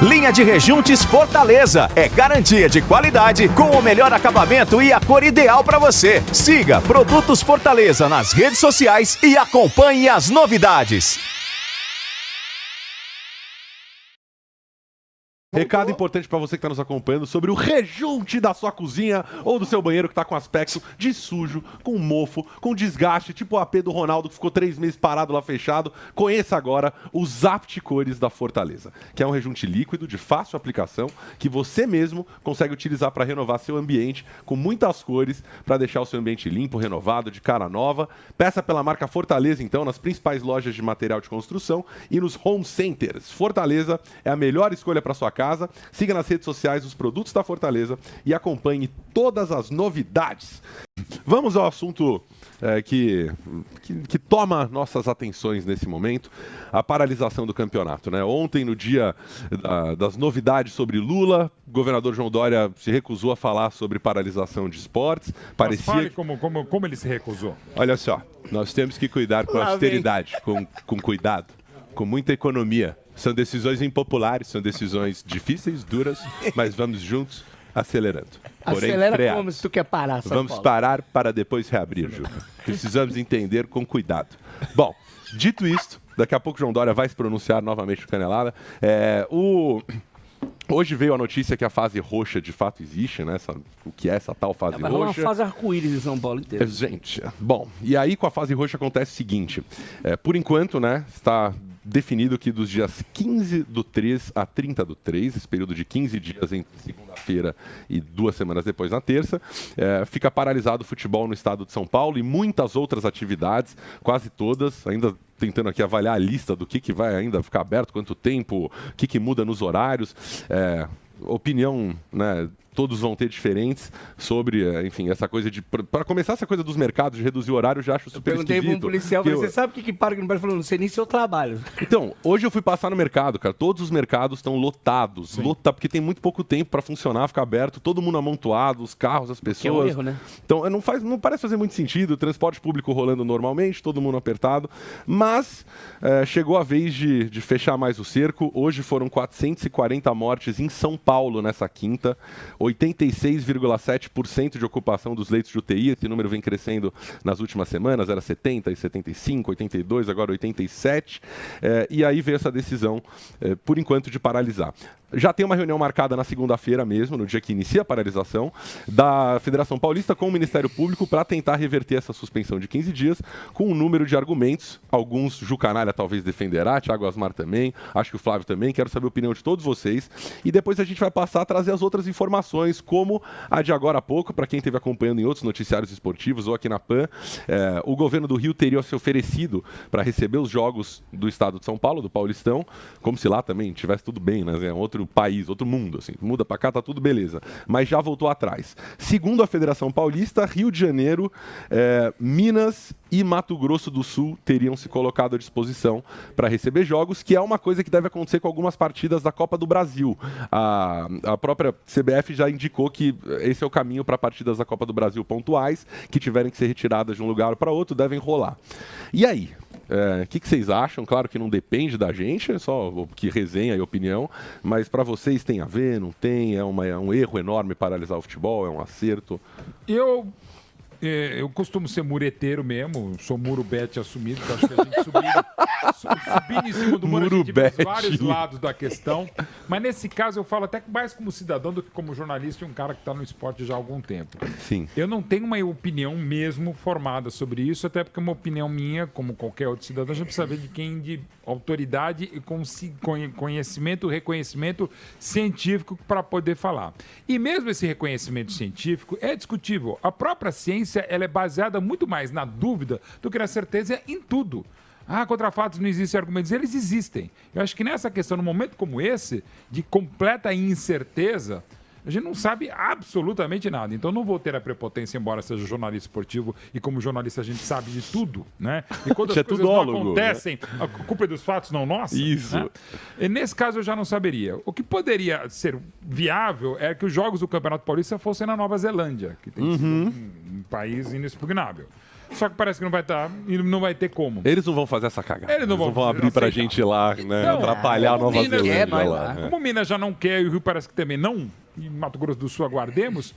Linha de rejuntes Fortaleza. É garantia de qualidade com o melhor acabamento e a cor ideal para você. Siga Produtos Fortaleza nas redes sociais e acompanhe as novidades. Recado importante para você que está nos acompanhando sobre o rejunte da sua cozinha ou do seu banheiro que está com aspecto de sujo, com mofo, com desgaste, tipo o AP do Ronaldo que ficou 3 meses parado lá fechado. Conheça agora o Zapt Cores da Fortaleza, que é um rejunte líquido de fácil aplicação que você mesmo consegue utilizar para renovar seu ambiente com muitas cores para deixar o seu ambiente limpo, renovado, de cara nova. Peça pela marca Fortaleza então nas principais lojas de material de construção e nos home centers. Fortaleza é a melhor escolha para sua casa. Siga nas redes sociais os produtos da Fortaleza e acompanhe todas as novidades. Vamos ao assunto que toma nossas atenções nesse momento, a paralisação do campeonato, né? Ontem, no dia das novidades sobre Lula, o governador João Dória se recusou a falar sobre paralisação de esportes. Mas fale como ele se recusou. Olha só, nós temos que cuidar com austeridade, com cuidado, com muita economia. São decisões impopulares, são decisões difíceis, duras, mas vamos juntos acelerando. Porém, acelera freados. como se tu quer parar, São Vamos Paulo. parar para depois reabrir, Juca. Precisamos entender com cuidado. Bom, dito isto, daqui a pouco o João Dória vai se pronunciar novamente no Canelada. Hoje veio a notícia que a fase roxa de fato existe, né? O que é essa tal fase roxa? Vai rolar uma fase arco-íris em São Paulo inteiro. Gente, bom, e aí com a fase roxa acontece o seguinte, por enquanto, né, está definido que dos dias 15 do 3 a 30 do 3, esse período de 15 dias entre segunda-feira e 2 semanas depois na terça, fica paralisado o futebol no estado de São Paulo e muitas outras atividades, quase todas, ainda tentando aqui avaliar a lista do que vai ainda ficar aberto, quanto tempo, o que muda nos horários, opinião, né, todos vão ter diferentes sobre, enfim, essa coisa de... Para começar, essa coisa dos mercados de reduzir o horário, eu já acho super esquisito. Perguntei para um policial, falei, você sabe o que para que não pode? Falou, não sei nem se eu trabalho. Então, hoje eu fui passar no mercado, cara. Todos os mercados estão lotados. Porque tem muito pouco tempo para funcionar, ficar aberto, todo mundo amontoado, os carros, as pessoas. Que é um erro, né? Então, não parece fazer muito sentido. O transporte público rolando normalmente, todo mundo apertado. Mas chegou a vez de fechar mais o cerco. Hoje foram 440 mortes em São Paulo nessa quinta. 86,7% de ocupação dos leitos de UTI. Esse número vem crescendo nas últimas semanas. Era 70, 75, 82, agora 87. E aí veio essa decisão, por enquanto, de paralisar. Já tem uma reunião marcada na segunda-feira mesmo, no dia que inicia a paralisação, da Federação Paulista com o Ministério Público para tentar reverter essa suspensão de 15 dias com um número de argumentos. Alguns Ju Canalha talvez defenderá, Thiago Asmar também, acho que o Flávio também. Quero saber a opinião de todos vocês. E depois a gente vai passar a trazer as outras informações, como a de agora há pouco, para quem esteve acompanhando em outros noticiários esportivos ou aqui na PAN, o governo do Rio teria se oferecido para receber os jogos do estado de São Paulo, do Paulistão, como se lá também tivesse tudo bem, né? É outro país, outro mundo, assim, muda para cá, tá tudo beleza, mas já voltou atrás. Segundo a Federação Paulista, Rio de Janeiro, Minas e Mato Grosso do Sul teriam se colocado à disposição para receber jogos, que é uma coisa que deve acontecer com algumas partidas da Copa do Brasil. A própria CBF já indicou que esse é o caminho para partidas da Copa do Brasil pontuais, que tiverem que ser retiradas de um lugar para outro, devem rolar. E aí? O que vocês acham? Claro que não depende da gente, é só o que resenha e opinião, mas para vocês tem a ver, não tem? É um erro enorme paralisar o futebol? É um acerto? Eu costumo ser mureteiro mesmo, sou murubete assumido, que acho que a gente subindo em cima do muro, a gente vê vários lados da questão. Mas nesse caso eu falo até mais como cidadão do que como jornalista e um cara que está no esporte já há algum tempo. Sim. Eu não tenho uma opinião mesmo formada sobre isso, até porque uma opinião minha, como qualquer outro cidadão, a gente precisa ver de quem de autoridade e conhecimento, reconhecimento científico para poder falar. E mesmo esse reconhecimento científico é discutível. A própria ciência ela é baseada muito mais na dúvida do que na certeza em tudo. Contra fatos não existem argumentos, eles existem. Eu acho que nessa questão, num momento como esse, de completa incerteza, a gente não sabe absolutamente nada. Então não vou ter a prepotência, embora seja jornalista esportivo, e como jornalista a gente sabe de tudo, né? E quando as coisas não acontecem, né? A culpa é dos fatos, não nossa. Isso. Né? E nesse caso eu já não saberia. O que poderia ser viável é que os jogos do Campeonato Paulista fossem na Nova Zelândia, que tem sido um país inexpugnável. Só que parece que não vai estar e não vai ter como. Eles não vão fazer essa cagada. Eles não vão abrir pra gente lá, né? Não, atrapalhar a Nova Minas Zelândia lá. Como Minas já não quer e o Rio parece que também não, e Mato Grosso do Sul aguardemos,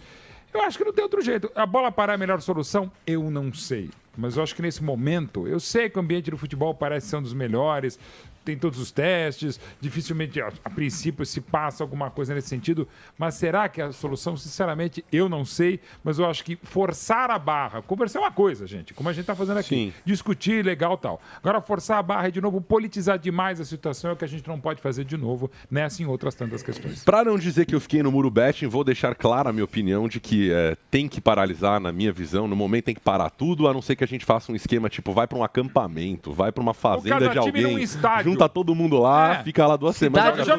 eu acho que não tem outro jeito. A bola parar é a melhor solução? Eu não sei. Mas eu acho que nesse momento, eu sei que o ambiente do futebol parece ser um dos melhores, tem todos os testes, dificilmente, a princípio, se passa alguma coisa nesse sentido, mas será que a solução, sinceramente, eu não sei, mas eu acho que forçar a barra, conversar é uma coisa, gente, como a gente está fazendo aqui, Sim. discutir, legal e tal. Agora, forçar a barra e, de novo, politizar demais a situação é o que a gente não pode fazer de novo nessa e em outras tantas questões. Para não dizer que eu fiquei no muro betting, vou deixar clara a minha opinião de que tem que paralisar, na minha visão, no momento tem que parar tudo, a não ser que a gente faça um esquema tipo, vai para um acampamento, vai para uma fazenda de alguém, junta todo mundo lá, fica lá 2 semanas. Já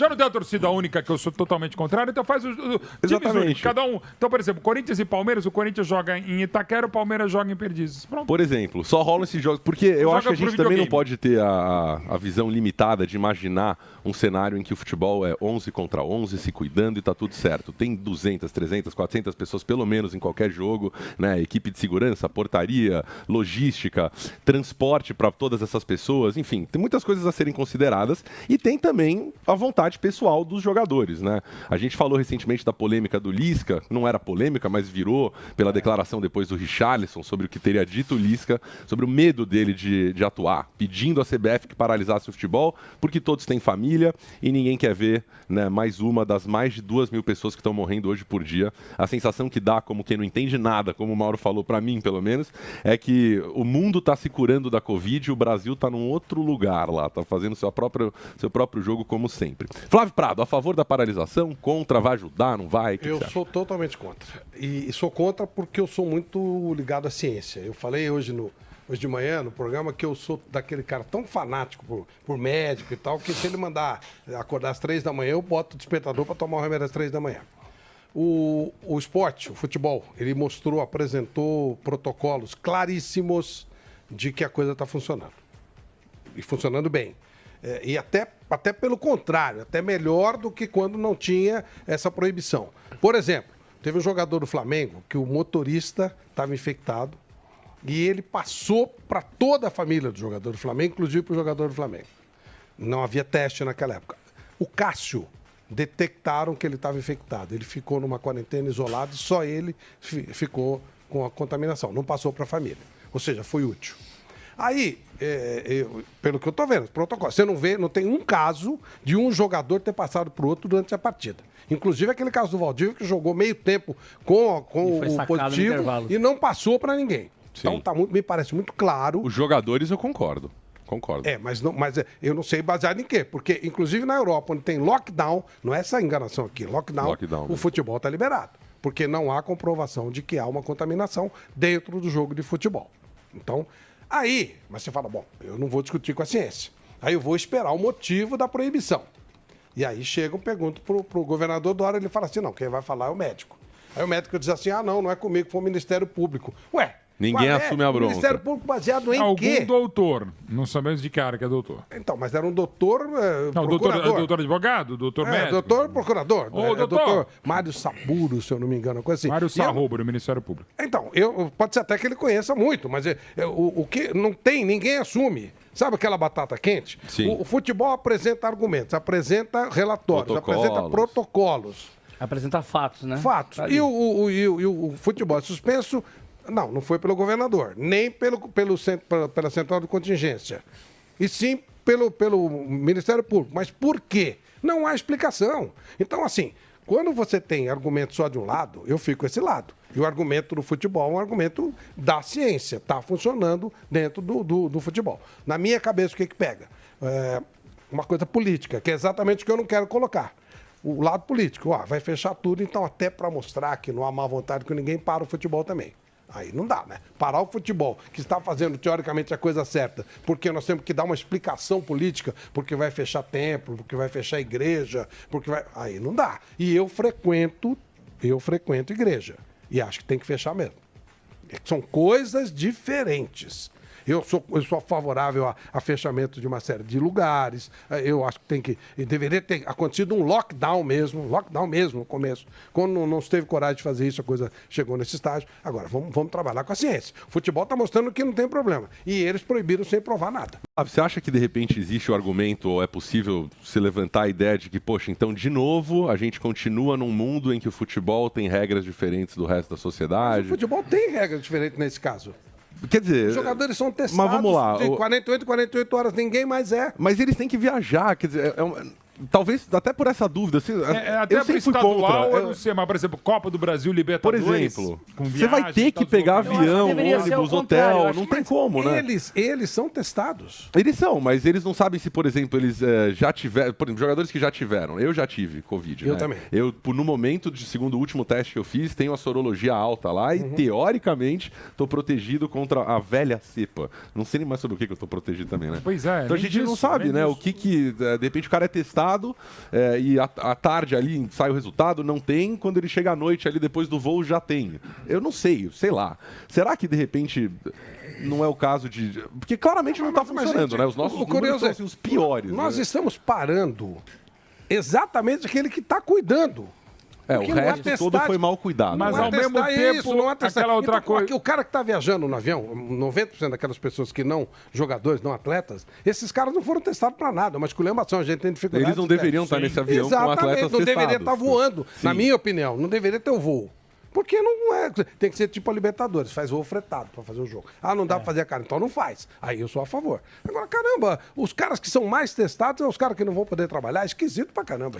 não tem a torcida única, que eu sou totalmente contrário, então faz os Exatamente. cada um. Então, por exemplo, Corinthians e Palmeiras, o Corinthians joga em Itaquera, o Palmeiras joga em Perdizes. Pronto. Por exemplo, só rolam esses jogos, porque eu acho que a gente também não pode ter a visão limitada de imaginar um cenário em que o futebol é 11 contra 11, se cuidando e tá tudo certo. Tem 200, 300, 400 pessoas pelo menos em qualquer jogo, né? Equipe de segurança, portaria, logística, transporte para todas essas pessoas, enfim, tem muitas coisas a serem consideradas e tem também a vontade pessoal dos jogadores, né? A gente falou recentemente da polêmica do Lisca, não era polêmica, mas virou pela declaração depois do Richarlison sobre o que teria dito o Lisca, sobre o medo dele de atuar, pedindo à CBF que paralisasse o futebol, porque todos têm família e ninguém quer ver, né, mais uma das mais de 2.000 pessoas que estão morrendo hoje por dia. A sensação que dá, como quem não entende nada, como o Mauro falou para mim, pelo menos, é que o mundo está se curando da Covid e o Brasil está num outro lugar lá, está fazendo seu próprio jogo como sempre. Flávio Prado, a favor da paralisação? Contra? Vai ajudar? Não vai? Eu sou totalmente contra. E sou contra porque eu sou muito ligado à ciência. Eu falei hoje de manhã no programa que eu sou daquele cara tão fanático por médico e tal, que se ele mandar acordar às 3 da manhã, eu boto o despertador para tomar o remédio às 3 da manhã. O esporte, o futebol, ele apresentou protocolos claríssimos de que a coisa está funcionando. E funcionando bem. E até pelo contrário, até melhor do que quando não tinha essa proibição. Por exemplo, teve um jogador do Flamengo que o motorista estava infectado e ele passou para toda a família do jogador do Flamengo, inclusive para o jogador do Flamengo. Não havia teste naquela época. O Cássio, detectaram que ele estava infectado. Ele ficou numa quarentena isolado e só ele ficou com a contaminação. Não passou para a família. Ou seja, foi útil. Aí, pelo que eu estou vendo, protocolo. Você não tem um caso de um jogador ter passado para o outro durante a partida. Inclusive aquele caso do Valdívia, que jogou meio tempo com o positivo e não passou para ninguém. Sim. Então me parece muito claro. Os jogadores eu concordo. Mas eu não sei baseado em quê. Porque, inclusive na Europa, onde tem lockdown, não é essa enganação aqui, lockdown o futebol está liberado. Porque não há comprovação de que há uma contaminação dentro do jogo de futebol. Então, mas você fala, bom, eu não vou discutir com a ciência. Aí eu vou esperar o motivo da proibição. E aí pergunto pro governador Dória, ele fala assim, não, quem vai falar é o médico. Aí o médico diz assim, não é comigo, foi o Ministério Público. Ué, ninguém assume a bronca. Ministério Público baseado em quê? Algum doutor. Não sabemos de cara que é doutor. Então, mas era um doutor procurador. Doutor advogado, doutor médico. Doutor procurador. Doutor Mário Saburo, se eu não me engano, coisa assim. Mário Sarrobo, do Ministério Público. Então, pode ser até que ele conheça muito, mas o que não tem, ninguém assume. Sabe aquela batata quente? Sim. O futebol apresenta argumentos, apresenta relatórios, apresenta protocolos. Apresenta fatos, né? Fatos. E o futebol é suspenso. Não foi pelo governador, nem pela central de contingência. E sim pelo Ministério Público. Mas por quê? Não há explicação. Então, assim, quando você tem argumento só de um lado, eu fico esse lado. E o argumento do futebol é um argumento da ciência. Está funcionando dentro do futebol. Na minha cabeça, o que pega? Uma coisa política, que é exatamente o que eu não quero colocar. O lado político, vai fechar tudo, então até para mostrar que não há má vontade com ninguém, para o futebol também. Aí não dá, né? Parar o futebol, que está fazendo teoricamente a coisa certa, porque nós temos que dar uma explicação política, porque vai fechar templo, porque vai fechar igreja, aí não dá. E eu frequento igreja. E acho que tem que fechar mesmo. São coisas diferentes. Eu sou favorável a fechamento de uma série de lugares. Eu acho que deveria ter acontecido um lockdown mesmo no começo. Quando não se teve coragem de fazer isso, a coisa chegou nesse estágio. Agora, vamos trabalhar com a ciência. O futebol está mostrando que não tem problema. E eles proibiram sem provar nada. Você acha que, de repente, existe o argumento, ou é possível se levantar a ideia de que, poxa, então, de novo, a gente continua num mundo em que o futebol tem regras diferentes do resto da sociedade? Mas o futebol tem regras diferentes nesse caso. Quer dizer... Os jogadores são testados mas vamos lá, de 48 horas, ninguém mais é. Mas eles têm que viajar, quer dizer... Talvez até por essa dúvida. Até eu sempre fui estadual, contra. eu não sei, mas, por exemplo, Copa do Brasil, Libertadores... Por exemplo, com você vai viagem, ter que pegar avião, deveria ser ônibus, o contrário, hotel, acho não que- tem como, né? Eles são testados. Eles são, mas eles não sabem se, por exemplo, eles já tiveram... Por exemplo, jogadores que já tiveram. Eu já tive Covid, Eu né? também. Eu, no momento, segundo o último teste que eu fiz, tenho a sorologia alta lá e, teoricamente, estou protegido contra a velha cepa. Não sei nem mais sobre o que eu estou protegido também, né? Pois é, Então a nem gente não disso, sabe, nem né? disso. O que, de repente, o cara é testado e à tarde ali sai o resultado, não tem. Quando ele chega à noite ali, depois do voo, já tem. Eu não sei lá. Será que, de repente... Não é o caso de... Porque claramente não está funcionando, gente, né? Os nossos o números curioso são é, assim, os piores. Nós né? estamos parando exatamente aquele que está cuidando. O Porque não há resto todo testagem. foi mal cuidado. Mas né? ao mesmo tempo, não há testagem. aquela outra Então, coisa... O cara que está viajando no avião, 90% daquelas pessoas que não jogadores, não atletas, esses caras não foram testados para nada. Uma esculhambação, a gente tem dificuldade. Eles não deveriam estar nesse avião com Exatamente, atletas não deveria testados. estar voando, Sim. na minha opinião. Não deveria ter o voo. Porque não é. Tem que ser tipo a Libertadores, faz voo fretado para fazer o jogo. Ah, não dá para fazer a cara, então não faz. Aí eu sou a favor. Agora, caramba, os caras que são mais testados são os caras que não vão poder trabalhar. É esquisito pra caramba.